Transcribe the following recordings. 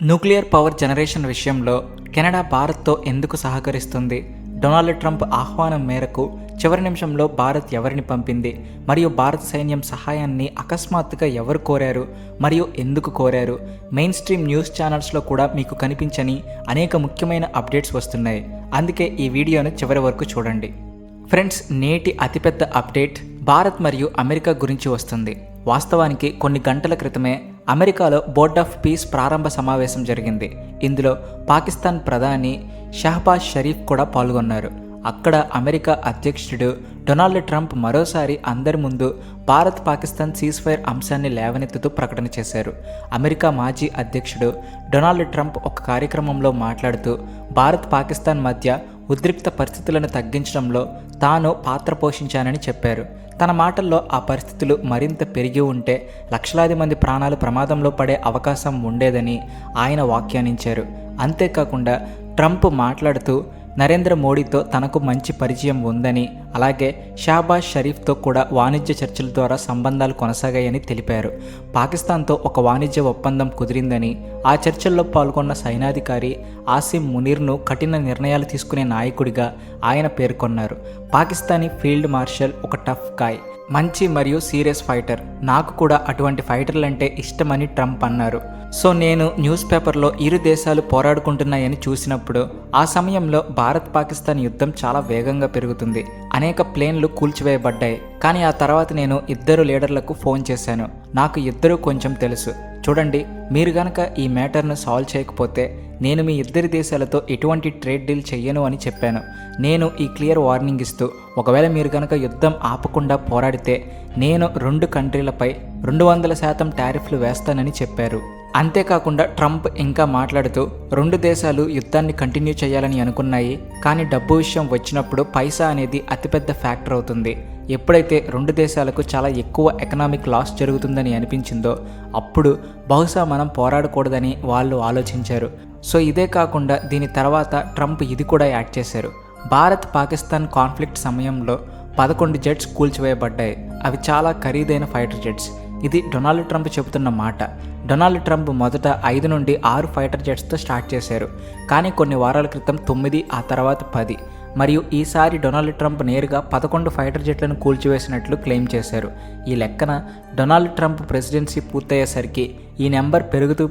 Nuclear power generation విషయంలో Canada భారత్తో ఎందుకు సహకరిస్తుంది? డొనాల్డ్ ట్రంప్ ఆహ్వానం మేరకు చివరి నిమిషంలో భారత్ ఎవరిని పంపింది? మరియు భారత సైన్యం సహాయాన్ని అకస్మాత్తుగా ఎవరు కోరారు మరియు ఎందుకు కోరారు? మెయిన్ స్ట్రీమ్ న్యూస్ ఛానల్స్లో కూడా మీకు కనిపించని అనేక ముఖ్యమైన అప్డేట్స్ వస్తున్నాయి. అందుకే ఈ వీడియోను చివరి వరకు చూడండి. ఫ్రెండ్స్, నేటి అతిపెద్ద అప్డేట్ భారత్ మరియు అమెరికా గురించి వస్తుంది. వాస్తవానికి కొన్ని గంటల క్రితమే అమెరికాలో బోర్డ్ ఆఫ్ పీస్ ప్రారంభ సమావేశం జరిగింది. ఇందులో పాకిస్తాన్ ప్రధాని షహబాజ్ షరీఫ్ కూడా పాల్గొన్నారు. అక్కడ అమెరికా అధ్యక్షుడు డొనాల్డ్ ట్రంప్ మరోసారి అందరి ముందు భారత్ పాకిస్తాన్ సీజ్ఫైర్ అంశాన్ని లేవనెత్తుతూ ప్రకటన చేశారు. అమెరికా మాజీ అధ్యక్షుడు డొనాల్డ్ ట్రంప్ ఒక కార్యక్రమంలో మాట్లాడుతూ భారత్ పాకిస్తాన్ మధ్య ఉద్రిక్త పరిస్థితులను తగ్గించడంలో తాను పాత్ర పోషించానని చెప్పారు. తన మాటల్లో ఆ పరిస్థితులు మరింత పెరిగి ఉంటే లక్షలాది మంది ప్రాణాలు ప్రమాదంలో పడే అవకాశం ఉండేదని ఆయన వ్యాఖ్యానించారు. అంతేకాకుండా ట్రంప్ మాట్లాడుతూ నరేంద్ర మోడీతో తనకు మంచి పరిచయం ఉందని, అలాగే షహబాజ్ షరీఫ్తో కూడా వాణిజ్య చర్చల ద్వారా సంబంధాలు కొనసాగాయని తెలిపారు. పాకిస్తాన్తో ఒక వాణిజ్య ఒప్పందం కుదిరిందని, ఆ చర్చల్లో పాల్గొన్న సైనాధికారి ఆసిమ్ మునీర్ను కఠిన నిర్ణయాలు తీసుకునే నాయకుడిగా ఆయన పేర్కొన్నారు. పాకిస్తానీ ఫీల్డ్ మార్షల్ ఒక టఫ్ గాయ్, మంచి మరియు సీరియస్ ఫైటర్. నాకు కూడా అటువంటి ఫైటర్లంటే ఇష్టమని ట్రంప్ అన్నారు. సో నేను న్యూస్ పేపర్లో ఇరు దేశాలు పోరాడుకుంటున్నాయని చూసినప్పుడు ఆ సమయంలో భారత్ పాకిస్తాన్ యుద్ధం చాలా వేగంగా పెరుగుతుంది. అనేక ప్లేన్లు కూల్చివేయబడ్డాయి. కానీ ఆ తర్వాత నేను ఇద్దరు లీడర్లకు ఫోన్ చేశాను. నాకు ఇద్దరు కొంచెం తెలుసు. చూడండి, మీరు గనక ఈ మ్యాటర్ను సాల్వ్ చేయకపోతే నేను మీ ఇద్దరి దేశాలతో ఎటువంటి ట్రేడ్ డీల్ చెయ్యను అని చెప్పాను. నేను ఈ క్లియర్ వార్నింగ్ ఇస్తూ, ఒకవేళ మీరు గనక యుద్ధం ఆపకుండా పోరాడితే నేను 2 కంట్రీలపై 200% టారిఫ్లు వేస్తానని చెప్పారు. అంతేకాకుండా ట్రంప్ ఇంకా మాట్లాడుతూ 2 దేశాలు యుద్ధాన్ని కంటిన్యూ చేయాలని అనుకున్నాయి, కానీ డబ్బు విషయం వచ్చినప్పుడు పైసా అనేది అతిపెద్ద ఫ్యాక్టర్ అవుతుంది. ఎప్పుడైతే 2 దేశాలకు చాలా ఎక్కువ ఎకనామిక్ లాస్ జరుగుతుందని అనిపించిందో అప్పుడు బహుశా మనం పోరాడకూడదని వాళ్ళు ఆలోచించారు. సో ఇదే కాకుండా దీని తర్వాత ట్రంప్ ఇది కూడా యాడ్ చేశారు. భారత్ పాకిస్తాన్ కాన్ఫ్లిక్ట్ సమయంలో 11 జెట్స్ కూల్చివేయబడ్డాయి. అవి చాలా ఖరీదైన ఫైటర్ జెట్స్. ఇది డొనాల్డ్ ట్రంప్ చెబుతున్న మాట. డొనాల్డ్ ట్రంప్ మొదట 5 నుండి 6 ఫైటర్ జెట్స్తో స్టార్ట్ చేశారు. కానీ కొన్ని వారాల క్రితం 9, ఆ తర్వాత 10, మరియు ఈసారి డొనాల్డ్ ట్రంప్ నేరుగా 11 ఫైటర్ జెట్లను కూల్చివేసినట్లు క్లెయిమ్ చేశారు. ఈ లెక్కన డొనాల్డ్ ట్రంప్ ప్రెసిడెన్సీ పూర్తయ్యేసరికి ఈ నెంబర్ పెరుగుతూ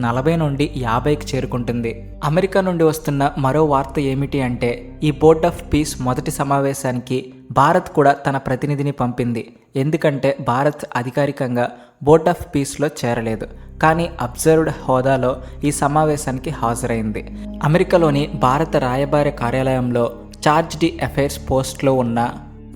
40 నుండి 50కి చేరుకుంటుంది. అమెరికా నుండి వస్తున్న మరో వార్త ఏమిటి అంటే, ఈ బోర్డ్ ఆఫ్ పీస్ మొదటి సమావేశానికి భారత్ కూడా తన ప్రతినిధిని పంపింది. ఎందుకంటే భారత్ అధికారికంగా బోర్డ్ ఆఫ్ పీస్లో చేరలేదు, కానీ అబ్జర్వ్డ్ హోదాలో ఈ సమావేశానికి హాజరైంది. అమెరికాలోని భారత రాయబార కార్యాలయంలో చార్జ్ డి అఫైర్స్ పోస్ట్లో ఉన్న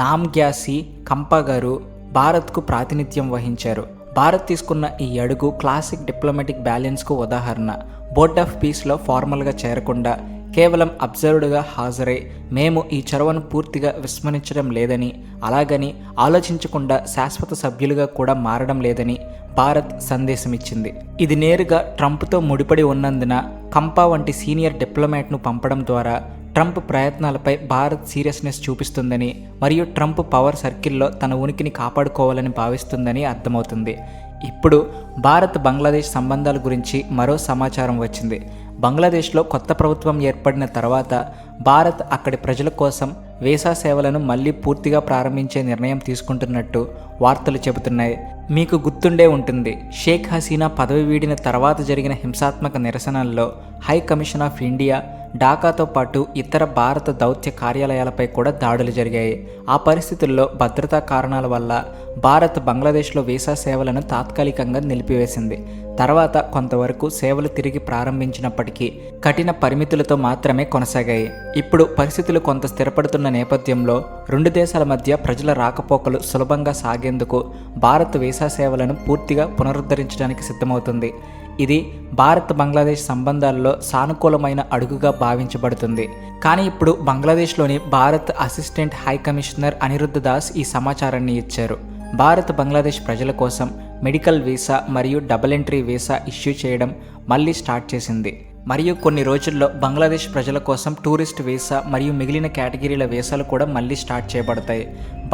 నామ్గ్యాసీ కంపా గారు భారత్కు ప్రాతినిధ్యం వహించారు. భారత్ తీసుకున్న ఈ అడుగు క్లాసిక్ డిప్లొమాటిక్ బ్యాలెన్స్కు ఉదాహరణ. బోర్డ్ ఆఫ్ పీస్లో ఫార్మల్గా చేరకుండా కేవలం అబ్జర్వ్డ్గా హాజరై మేము ఈ చొరవను పూర్తిగా విస్మరించడం లేదని, అలాగని ఆలోచించకుండా శాశ్వత సభ్యులుగా కూడా మారడం లేదని భారత్ సందేశమిచ్చింది. ఇది నేరుగా ట్రంప్తో ముడిపడి ఉన్నందున కంపా వంటి సీనియర్ డిప్లొమాట్ను పంపడం ద్వారా ట్రంప్ ప్రయత్నాలపై భారత్ సీరియస్నెస్ చూపిస్తుందని, మరియు ట్రంప్ పవర్ సర్కిల్లో తన ఉనికిని కాపాడుకోవాలని భావిస్తుందని అర్థమవుతుంది. ఇప్పుడు భారత్ బంగ్లాదేశ్ సంబంధాల గురించి మరో సమాచారం వచ్చింది. బంగ్లాదేశ్లో కొత్త ప్రభుత్వం ఏర్పడిన తర్వాత భారత్ అక్కడి ప్రజల కోసం వీసా సేవలను మళ్ళీ పూర్తిగా ప్రారంభించే నిర్ణయం తీసుకుంటున్నట్టు వార్తలు చెబుతున్నాయి. మీకు గుర్తుండే ఉంటుంది, షేక్ హసీనా పదవి వీడిన తర్వాత జరిగిన హింసాత్మక నిరసనల్లో హై కమిషన్ ఆఫ్ ఇండియా, ఢాకాతో పాటు ఇతర భారత దౌత్య కార్యాలయాలపై కూడా దాడులు జరిగాయి. ఆ పరిస్థితుల్లో భద్రతా కారణాల వల్ల భారత్ బంగ్లాదేశ్లో వీసా సేవలను తాత్కాలికంగా నిలిపివేసింది. తర్వాత కొంతవరకు సేవలు తిరిగి ప్రారంభించినప్పటికీ కఠిన పరిమితులతో మాత్రమే కొనసాగాయి. ఇప్పుడు పరిస్థితులు కొంత స్థిరపడుతున్న నేపథ్యంలో 2 దేశాల మధ్య ప్రజల రాకపోకలు సులభంగా సాగేందుకు భారత్ వీసా సేవలను పూర్తిగా పునరుద్ధరించడానికి సిద్ధమవుతుంది. ఇది భారత్ బంగ్లాదేశ్ సంబంధాల్లో సానుకూలమైన అడుగుగా భావించబడుతుంది. కానీ ఇప్పుడు బంగ్లాదేశ్లోని Bharat assistant high commissioner Aniruddha Das ఈ సమాచారాన్ని ఇచ్చారు. భారత్ బంగ్లాదేశ్ ప్రజల కోసం మెడికల్ వీసా మరియు డబుల్ ఎంట్రీ వీసా ఇష్యూ చేయడం మళ్ళీ స్టార్ట్ చేసింది. మరియు కొన్ని రోజుల్లో బంగ్లాదేశ్ ప్రజల కోసం టూరిస్ట్ వీసా మరియు మిగిలిన కేటగిరీల వీసాలు కూడా మళ్ళీ స్టార్ట్ చేయబడతాయి.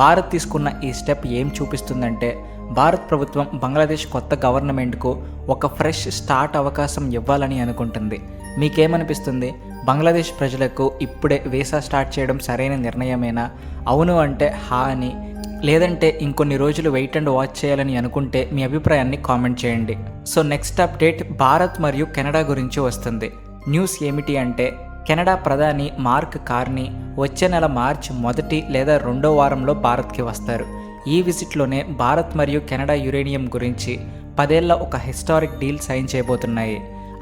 భారత్ తీసుకున్న ఈ స్టెప్ ఏం చూపిస్తుందంటే, భారత్ ప్రభుత్వం బంగ్లాదేశ్ కొత్త గవర్నమెంట్కు ఒక ఫ్రెష్ స్టార్ట్ అవకాశం ఇవ్వాలని అనుకుంటుంది. మీకేమనిపిస్తుంది? బంగ్లాదేశ్ ప్రజలకు ఇప్పుడే వీసా స్టార్ట్ చేయడం సరైన నిర్ణయమేనా? అవును అంటే హా అని, లేదంటే ఇంకొన్ని రోజులు వెయిట్ అండ్ వాచ్ చేయాలని అనుకుంటే మీ అభిప్రాయాన్ని కామెంట్ చేయండి. సో నెక్స్ట్ అప్డేట్ భారత్ మరియు కెనడా గురించి వస్తుంది. న్యూస్ ఏమిటి అంటే, కెనడా ప్రధాని మార్క్ కార్నీ వచ్చే నెల మార్చి 1 లేదా 2వ వారంలో భారత్కి వస్తారు. ఈ విజిట్లోనే భారత్ మరియు కెనడా యురేనియం గురించి 10 ఏళ్ల ఒక హిస్టారిక్ డీల్ సైన్ చేయబోతున్నాయి.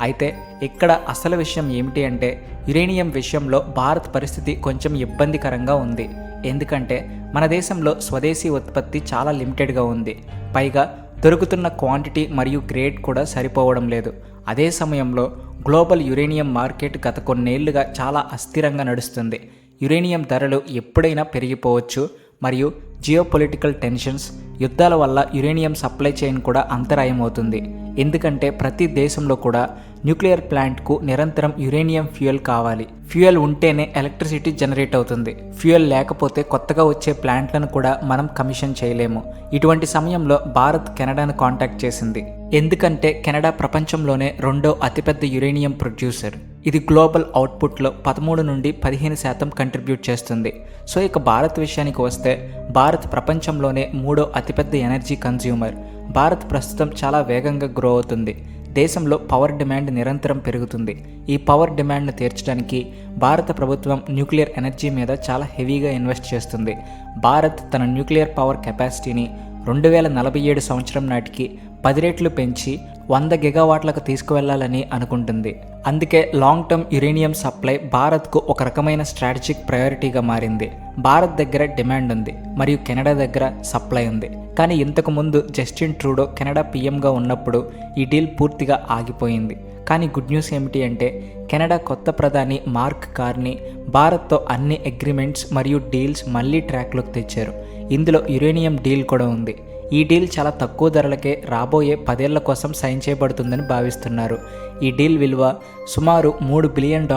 అయితే ఇక్కడ అసలు విషయం ఏమిటి అంటే, యురేనియం విషయంలో భారత్ పరిస్థితి కొంచెం ఇబ్బందికరంగా ఉంది. ఎందుకంటే మన దేశంలో స్వదేశీ ఉత్పత్తి చాలా లిమిటెడ్గా ఉంది. పైగా దొరుకుతున్న క్వాంటిటీ మరియు గ్రేడ్ కూడా సరిపోవడం లేదు. అదే సమయంలో గ్లోబల్ యురేనియం మార్కెట్ గత కొన్నేళ్లుగా చాలా అస్థిరంగా నడుస్తుంది. యురేనియం ధరలు ఎప్పుడైనా పెరిగిపోవచ్చు మరియు జియోపొలిటికల్ టెన్షన్స్, యుద్ధాల వల్ల యురేనియం సప్లై చైన్ కూడా అంతరాయం అవుతుంది. ఎందుకంటే ప్రతి దేశంలో కూడా న్యూక్లియర్ ప్లాంట్కు నిరంతరం యురేనియం ఫ్యూయల్ కావాలి. ఫ్యూయల్ ఉంటేనే ఎలక్ట్రిసిటీ జనరేట్ అవుతుంది. ఫ్యూయల్ లేకపోతే కొత్తగా వచ్చే ప్లాంట్లను కూడా మనం కమిషన్ చేయలేము. ఇటువంటి సమయంలో భారత్ కెనడాను కాంటాక్ట్ చేసింది. ఎందుకంటే కెనడా ప్రపంచంలోనే 2వ అతిపెద్ద యురేనియం ప్రొడ్యూసర్. ఇది గ్లోబల్ అవుట్పుట్లో 13 నుండి 15% కంట్రిబ్యూట్ చేస్తుంది. సో ఇక భారత్ విషయానికి వస్తే, భారత్ ప్రపంచంలోనే 3వ అతిపెద్ద ఎనర్జీ కన్జ్యూమర్. భారత్ ప్రస్తుతం చాలా వేగంగా గ్రో అవుతుంది. దేశంలో పవర్ డిమాండ్ నిరంతరం పెరుగుతుంది. ఈ పవర్ డిమాండ్ను తీర్చడానికి భారత ప్రభుత్వం న్యూక్లియర్ ఎనర్జీ మీద చాలా హెవీగా ఇన్వెస్ట్ చేస్తుంది. భారత్ తన న్యూక్లియర్ పవర్ కెపాసిటీని 2047 సంవత్సరం నాటికి 10 రెట్లు పెంచి 100 గిగావాట్లకు తీసుకువెళ్లాలని అనుకుంటుంది. అందుకే లాంగ్ టర్మ్ యురేనియం సప్లై భారత్కు ఒక రకమైన స్ట్రాటజిక్ ప్రయారిటీగా మారింది. భారత్ దగ్గర డిమాండ్ ఉంది మరియు కెనడా దగ్గర సప్లై ఉంది. కానీ ఇంతకు ముందు జస్టిన్ ట్రూడో కెనడా పీఎంగా ఉన్నప్పుడు ఈ డీల్ పూర్తిగా ఆగిపోయింది. కానీ గుడ్ న్యూస్ ఏమిటి అంటే, కెనడా కొత్త ప్రధాని మార్క్ కార్నీ భారత్తో అన్ని అగ్రిమెంట్స్ మరియు డీల్స్ మళ్ళీ ట్రాక్లోకి తెచ్చారు. ఇందులో యురేనియం డీల్ కూడా ఉంది. ఈ డీల్ చాలా తక్కువ ధరలకే రాబోయే 10 ఏళ్ల కోసం సైన్ చేయబడుతుందని భావిస్తున్నారు. ఈ డీల్ విలువ సుమారు $3 బిలియన్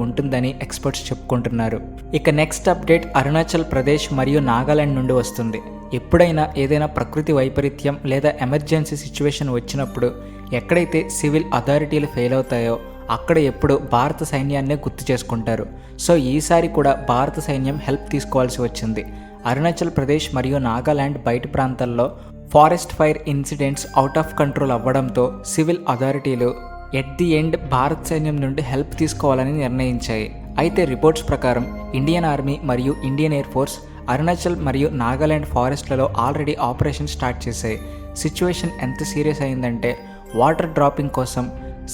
ఉంటుందని ఎక్స్పర్ట్స్ చెప్పుకుంటున్నారు. ఇక నెక్స్ట్ అప్డేట్ అరుణాచల్ ప్రదేశ్ మరియు నాగాలాండ్ నుండి వస్తుంది. ఎప్పుడైనా ఏదైనా ప్రకృతి వైపరీత్యం లేదా ఎమర్జెన్సీ సిచ్యువేషన్ వచ్చినప్పుడు ఎక్కడైతే సివిల్ అథారిటీలు ఫెయిల్ అవుతాయో అక్కడ ఎప్పుడు భారత సైన్యాన్నే గుర్తు చేసుకుంటారు. సో ఈసారి కూడా భారత సైన్యం హెల్ప్ తీసుకోవాల్సి వచ్చింది. అరుణాచల్ ప్రదేశ్ మరియు నాగాలాండ్ బయటి ప్రాంతాల్లో forest fire incidents out of control అవ్వడంతో సివిల్ అథారిటీలు ఎట్ ది ఎండ్ భారత్ సైన్యం నుండి హెల్ప్ తీసుకోవాలని నిర్ణయించాయి. అయితే రిపోర్ట్స్ ప్రకారం ఇండియన్ ఆర్మీ మరియు ఇండియన్ ఎయిర్ ఫోర్స్ అరుణాచల్ మరియు నాగాలాండ్ ఫారెస్ట్లలో ఆల్రెడీ ఆపరేషన్ స్టార్ట్ చేశాయి. సిచ్యువేషన్ ఎంత సీరియస్ అయిందంటే వాటర్ డ్రాపింగ్ కోసం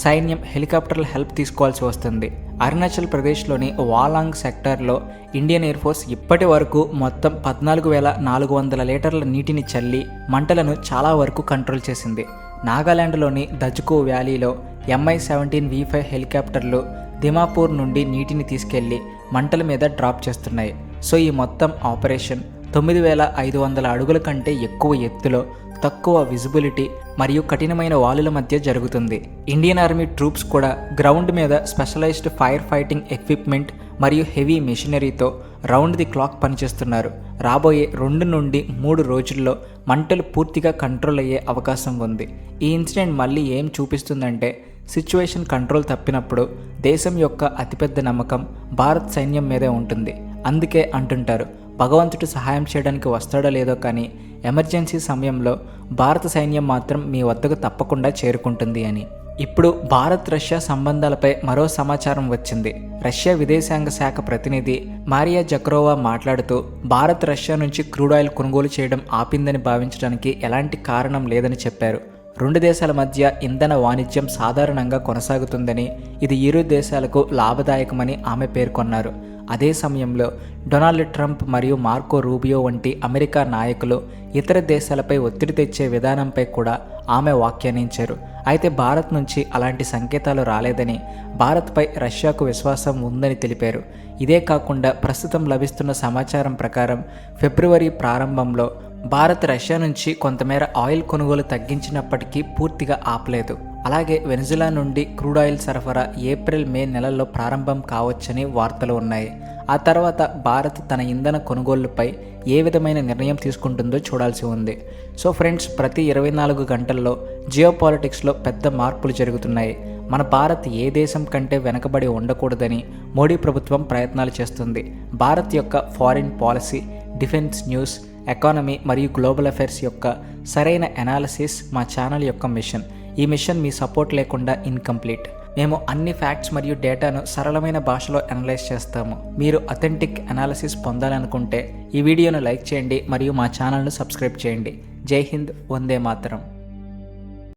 సైన్యం హెలికాప్టర్ల హెల్ప్ తీసుకోవాల్సి వస్తుంది. అరుణాచల్ ప్రదేశ్లోని వాలాంగ్ సెక్టార్లో ఇండియన్ ఎయిర్ ఫోర్స్ ఇప్పటి వరకు మొత్తం 14,400 లీటర్ల నీటిని చల్లి మంటలను చాలా వరకు కంట్రోల్ చేసింది. నాగాలాండ్లోని దజ్కో వ్యాలీలో MI-17V5 హెలికాప్టర్లు దిమాపూర్ నుండి నీటిని తీసుకెళ్లి మంటల మీద డ్రాప్ చేస్తున్నాయి. సో ఈ మొత్తం ఆపరేషన్ 9,500 అడుగుల కంటే ఎక్కువ ఎత్తులో, తక్కువ విజిబిలిటీ మరియు కఠినమైన వాలుల మధ్య జరుగుతుంది. ఇండియన్ ఆర్మీ ట్రూప్స్ కూడా గ్రౌండ్ మీద స్పెషలైజ్డ్ ఫైర్ ఫైటింగ్ ఎక్విప్మెంట్ మరియు హెవీ మెషినరీతో రౌండ్ ది క్లాక్ పనిచేస్తున్నారు. రాబోయే 2 నుండి 3 రోజుల్లో మంటలు పూర్తిగా కంట్రోల్ అయ్యే అవకాశం ఉంది. ఈ ఇన్సిడెంట్ మళ్ళీ ఏం చూపిస్తుందంటే, సిచ్యువేషన్ కంట్రోల్ తప్పినప్పుడు దేశం యొక్క అతిపెద్ద నమ్మకం భారత్ సైన్యం మీదే ఉంటుంది. అందుకే అంటుంటారు, భగవంతుడు సహాయం చేయడానికి వస్తాడో లేదో కానీ ఎమర్జెన్సీ సమయంలో భారత సైన్యం మాత్రం మీ వద్దకు తప్పకుండా చేరుకుంటుంది అని. ఇప్పుడు భారత్ రష్యా సంబంధాలపై మరో సమాచారం వచ్చింది. రష్యా విదేశాంగ శాఖ ప్రతినిధి మారియా జక్రోవా మాట్లాడుతూ, భారత్ రష్యా నుంచి క్రూడ్ ఆయిల్ కొనుగోలు చేయడం ఆపిందని భావించడానికి ఎలాంటి కారణం లేదని చెప్పారు. 2 దేశాల మధ్య ఇంధన వాణిజ్యం సాధారణంగా కొనసాగుతుందని, ఇది ఇరు దేశాలకు లాభదాయకమని ఆమె పేర్కొన్నారు. అదే సమయంలో డొనాల్డ్ ట్రంప్ మరియు మార్కో రూబియో వంటి అమెరికా నాయకులు ఇతర దేశాలపై ఒత్తిడి తెచ్చే విధానంపై కూడా ఆమె వ్యాఖ్యానించారు. అయితే భారత్ నుంచి అలాంటి సంకేతాలు రాలేదని, భారత్పై రష్యాకు విశ్వాసం ఉందని తెలిపారు. ఇదే కాకుండా ప్రస్తుతం లభిస్తున్న సమాచారం ప్రకారం ఫిబ్రవరి ప్రారంభంలో భారత్ రష్యా నుంచి కొంతమేర ఆయిల్ కొనుగోలు తగ్గించినప్పటికీ పూర్తిగా ఆపలేదు. అలాగే వెనిజులా నుండి క్రూడ్ ఆయిల్ సరఫరా ఏప్రిల్ మే నెలల్లో ప్రారంభం కావచ్చని వార్తలు ఉన్నాయి. ఆ తర్వాత భారత్ తన ఇంధన కొనుగోళ్లపై ఏ విధమైన నిర్ణయం తీసుకుంటుందో చూడాల్సి ఉంది. సో ఫ్రెండ్స్, ప్రతి 24 గంటల్లో జియోపాలిటిక్స్లో పెద్ద మార్పులు జరుగుతున్నాయి. మన భారత్ ఏ దేశం కంటే వెనకబడి ఉండకూడదని మోడీ ప్రభుత్వం ప్రయత్నాలు చేస్తుంది. భారత్ యొక్క foreign policy, defence, news, economy మరియు గ్లోబల్ అఫైర్స్ యొక్క సరైన అనాలిసిస్ మా ఛానల్ యొక్క మిషన్. ఈ మిషన్ మీ సపోర్ట్ లేకుండా ఇన్కంప్లీట్. మేము అన్ని ఫ్యాక్ట్స్ మరియు డేటాను సరళమైన భాషలో అనలైజ్ చేస్తాము. మీరు అథెంటిక్ అనాలిసిస్ పొందాలనుకుంటే ఈ వీడియోను లైక్ చేయండి మరియు మా ఛానల్ను సబ్స్క్రైబ్ చేయండి. జై హింద్, వందే మాతరం.